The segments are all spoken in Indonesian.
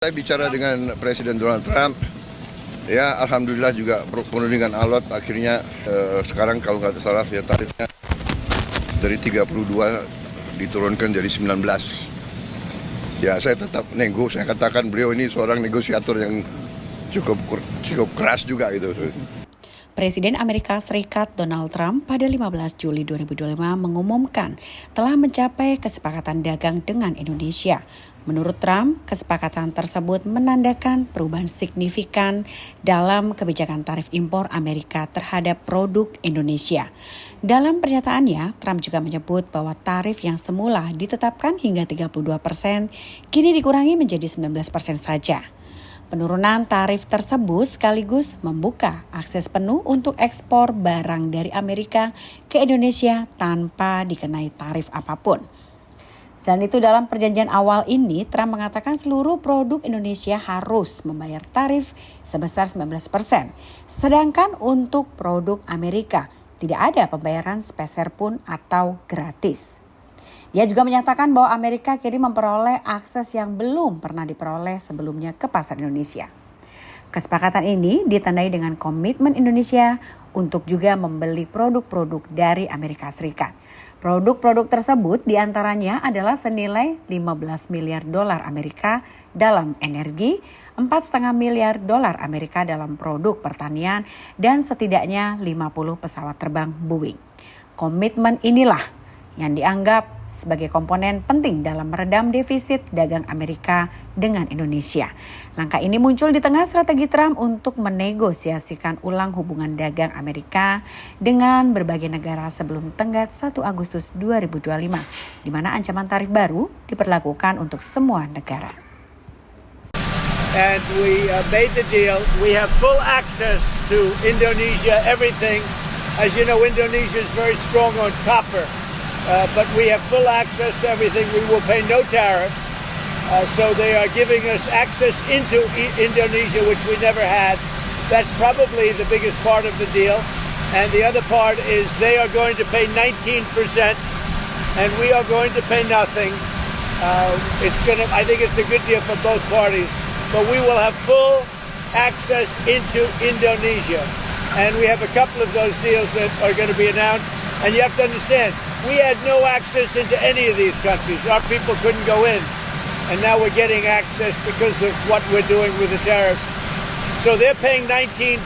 Saya bicara dengan Presiden Donald Trump, ya alhamdulillah juga penuh dengan alot. Akhirnya sekarang kalau nggak salah ya tarifnya dari 32 diturunkan jadi 19. Ya saya tetap nego, saya katakan beliau ini seorang negosiator yang cukup keras juga gitu. Presiden Amerika Serikat Donald Trump pada 15 Juli 2025 mengumumkan telah mencapai kesepakatan dagang dengan Indonesia. Menurut Trump, kesepakatan tersebut menandakan perubahan signifikan dalam kebijakan tarif impor Amerika terhadap produk Indonesia. Dalam pernyataannya, Trump juga menyebut bahwa tarif yang semula ditetapkan hingga 32% kini dikurangi menjadi 19% saja. Penurunan tarif tersebut sekaligus membuka akses penuh untuk ekspor barang dari Amerika ke Indonesia tanpa dikenai tarif apapun. Selain itu, dalam perjanjian awal ini, Trump mengatakan seluruh produk Indonesia harus membayar tarif sebesar 19%. Sedangkan untuk produk Amerika, tidak ada pembayaran sepeser pun atau gratis. Ia juga menyatakan bahwa Amerika kini memperoleh akses yang belum pernah diperoleh sebelumnya ke pasar Indonesia. Kesepakatan ini ditandai dengan komitmen Indonesia untuk juga membeli produk-produk dari Amerika Serikat. Produk-produk tersebut diantaranya adalah senilai 15 miliar dolar Amerika dalam energi, 4,5 miliar dolar Amerika dalam produk pertanian, dan setidaknya 50 pesawat terbang Boeing. Komitmen inilah yang dianggap sebagai komponen penting dalam meredam defisit dagang Amerika dengan Indonesia. Langkah ini muncul di tengah strategi Trump untuk menegosiasikan ulang hubungan dagang Amerika dengan berbagai negara sebelum tenggat 1 Agustus 2025, di mana ancaman tarif baru diberlakukan untuk semua negara. And we made the deal. We have full access to Indonesia, everything. As you know, Indonesia is very strong on copper. But we have full access to everything. We will pay no tariffs. So they are giving us access into Indonesia, which we never had. That's probably the biggest part of the deal. And the other part is they are going to pay 19%, and we are going to pay nothing. I think it's a good deal for both parties. But we will have full access into Indonesia. And we have a couple of those deals that are going to be announced. And you have to understand, we had no access into any of these countries. Our people couldn't go in. And now we're getting access because of what we're doing with the tariffs. So they're paying 19%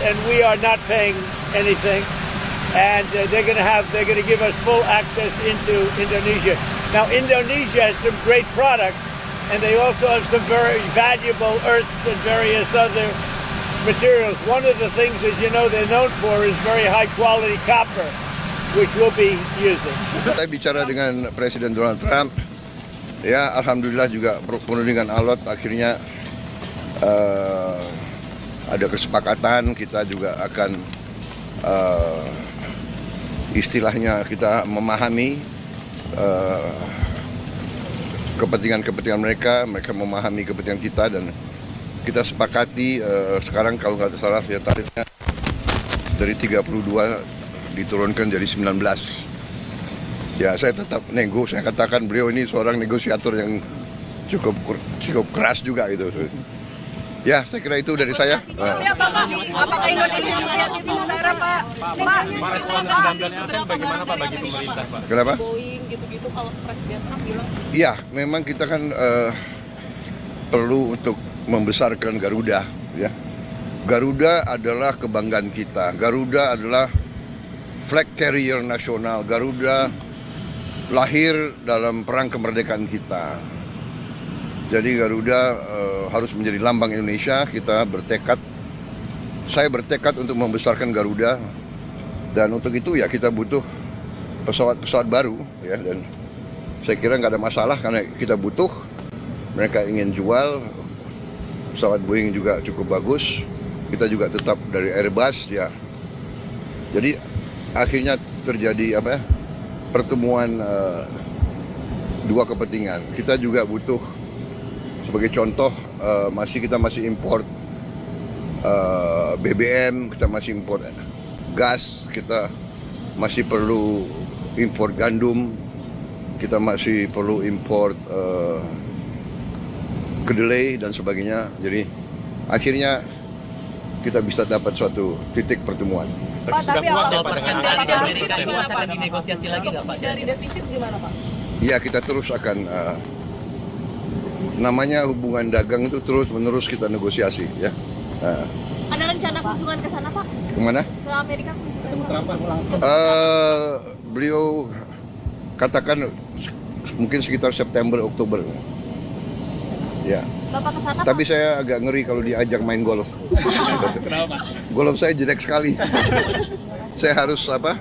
and we are not paying anything. And they're going to give us full access into Indonesia. Now Indonesia has some great products, and they also have some very valuable earths and various other materials. One of the things, as you know, they're known for is very high quality copper, which we'll be using. Saya bicara dengan Presiden Donald Trump, ya alhamdulillah juga penuh dengan alot. Akhirnya ada kesepakatan, kita juga akan istilahnya kita memahami kepentingan mereka memahami kepentingan kita, dan kita sepakati sekarang kalau nggak salah ya tarifnya dari 32 diturunkan jadi 19. Ya saya tetap nego, saya katakan beliau ini seorang negosiator yang cukup keras juga gitu. Ya saya kira itu dari saya. Apakah Indonesia melihat ini secara Pak? Respon 19% bagaimana Pak bagi pemerintah Pak? Kenapa? Boeing gitu-gitu kalau Presiden Trump bilang. Iya memang kita kan perlu untuk membesarkan Garuda. Ya, Garuda adalah kebanggaan kita. Garuda adalah flag carrier nasional. Garuda lahir dalam perang kemerdekaan kita. Jadi Garuda harus menjadi lambang Indonesia. Saya bertekad untuk membesarkan Garuda, dan untuk itu ya kita butuh pesawat baru ya, dan saya kira nggak ada masalah karena kita butuh. Mereka ingin jual pesawat Boeing juga cukup bagus. Kita juga tetap dari Airbus ya. Jadi akhirnya terjadi pertemuan dua kepentingan. Kita juga butuh, sebagai contoh kita masih import BBM, kita masih import gas, kita masih perlu import gandum, kita masih perlu import kedelai dan sebagainya. Jadi akhirnya kita bisa dapat suatu titik pertemuan. Pak, Sudah tapi puas ya apa- Pak dengan dari hasil defisit dari gimana, Pak? akan dinegosiasi lagi nggak Pak? Dari defisit gimana, Pak? Ya, kita terus akan namanya hubungan dagang itu terus-menerus kita negosiasi ya. Ada rencana kunjungan ke sana Pak? Kemana? Ke Amerika kunjungan? Beliau katakan mungkin sekitar September Oktober. Ya. Bapak ke sana Tapi saya agak ngeri kalau diajak main golf. Kenapa? Golf saya jelek sekali. Saya harus apa?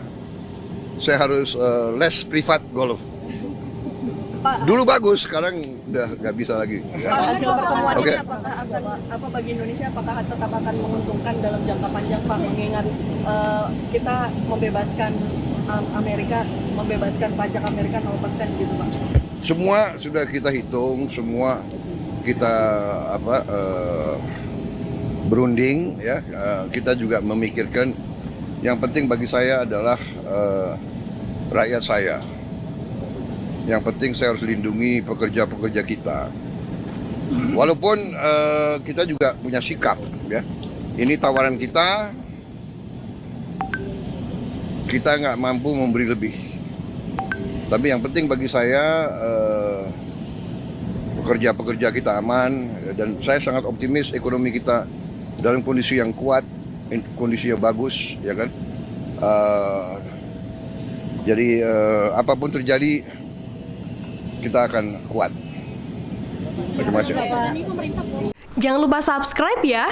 Saya harus les privat golf. Pak, Dulu bagus, sekarang udah nggak bisa lagi. Ya. Pak, hasil pertemuan Oke. ini apakah akan apa bagi Indonesia apakah tetap akan menguntungkan dalam jangka panjang Pak, mengingat kita membebaskan Amerika, membebaskan pajak Amerika 0% gitu Pak. Semua sudah kita hitung, semua kita berunding ya. Kita juga memikirkan yang penting bagi saya adalah rakyat saya. Yang penting saya harus lindungi pekerja-pekerja kita. Walaupun kita juga punya sikap ya. Ini tawaran kita nggak mampu memberi lebih. Tapi yang penting bagi saya pekerja-pekerja kita aman, dan saya sangat optimis ekonomi kita dalam kondisi yang kuat, kondisi yang bagus, ya kan. Jadi apapun terjadi kita akan kuat. Terima kasih. Pak? Pemerintah Jangan lupa subscribe ya.